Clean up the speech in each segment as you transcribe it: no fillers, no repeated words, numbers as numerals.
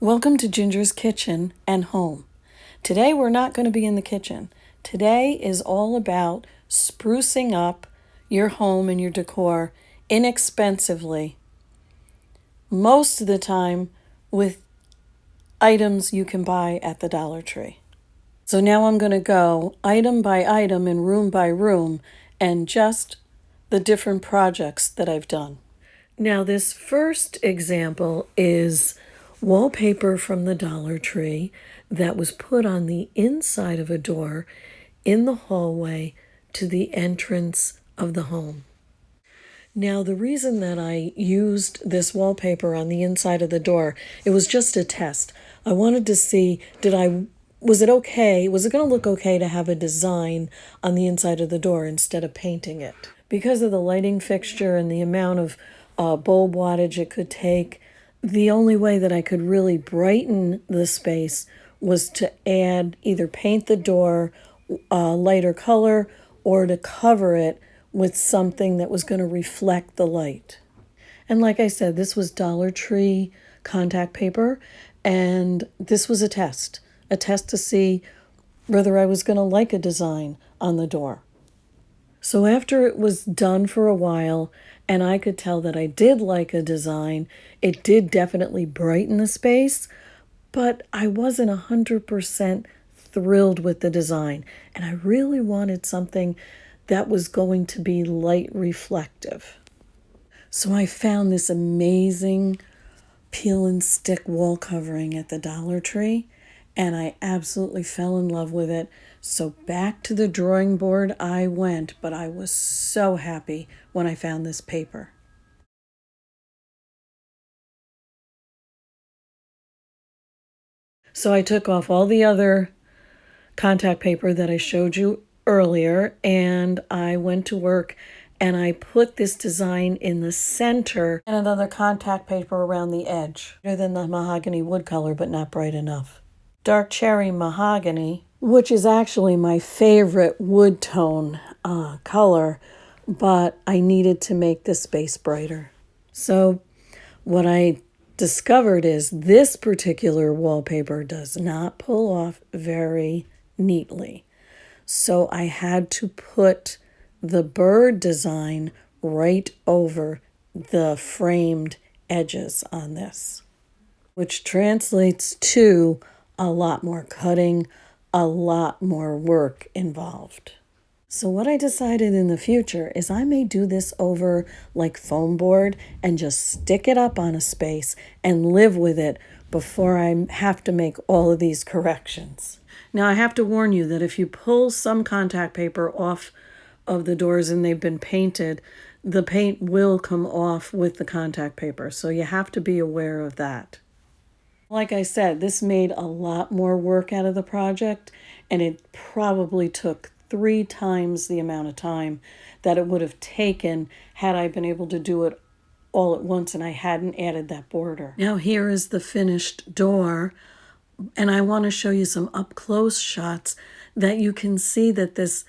Welcome to Ginger's Kitchen and Home. Today we're not going to be in the kitchen. Today is all about sprucing up your home and your decor inexpensively. Most of the time with items you can buy at the Dollar Tree. So now I'm going to go item by item and room by room and just the different projects that I've done. Now this first example is wallpaper from the Dollar Tree that was put on the inside of a door in the hallway to the entrance of the home. Now, the reason that I used this wallpaper on the inside of the door, it was just a test. I wanted to see, was it okay? Was it going to look okay to have a design on the inside of the door instead of painting it? Because of the lighting fixture and the amount of bulb wattage it could take, the only way that I could really brighten the space was to either paint the door a lighter color or to cover it with something that was going to reflect the light. And like I said, this was Dollar Tree contact paper, and this was a test to see whether I was going to like a design on the door. So after it was done for a while, and I could tell that I did like a design, it did definitely brighten the space, but I wasn't 100% thrilled with the design. And I really wanted something that was going to be light reflective. So I found this amazing peel and stick wall covering at the Dollar Tree, and I absolutely fell in love with it. So back to the drawing board I went, but I was so happy when I found this paper. So I took off all the other contact paper that I showed you earlier, and I went to work and I put this design in the center and another contact paper around the edge. Better than the mahogany wood color, but not bright enough. Dark cherry mahogany, which is actually my favorite wood tone color, but I needed to make the space brighter. So what I discovered is this particular wallpaper does not pull off very neatly. So I had to put the bird design right over the framed edges on this, which translates to a lot more cutting, a lot more work involved. So what I decided in the future is I may do this over like foam board and just stick it up on a space and live with it before I have to make all of these corrections. Now I have to warn you that if you pull some contact paper off of the doors and they've been painted, the paint will come off with the contact paper. So you have to be aware of that. Like I said, this made a lot more work out of the project, and it probably took 3 times the amount of time that it would have taken had I been able to do it all at once and I hadn't added that border. Now here is the finished door, and I want to show you some up-close shots that you can see that this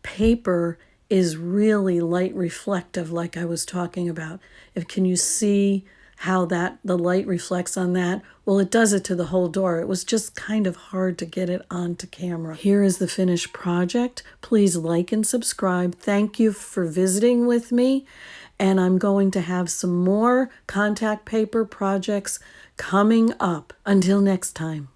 paper is really light reflective, like I was talking about. Can you see how the light reflects on that? Well, it does it to the whole door. It was just kind of hard to get it onto camera. Here is the finished project. Please like and subscribe. Thank you for visiting with me. And I'm going to have some more contact paper projects coming up. Until next time.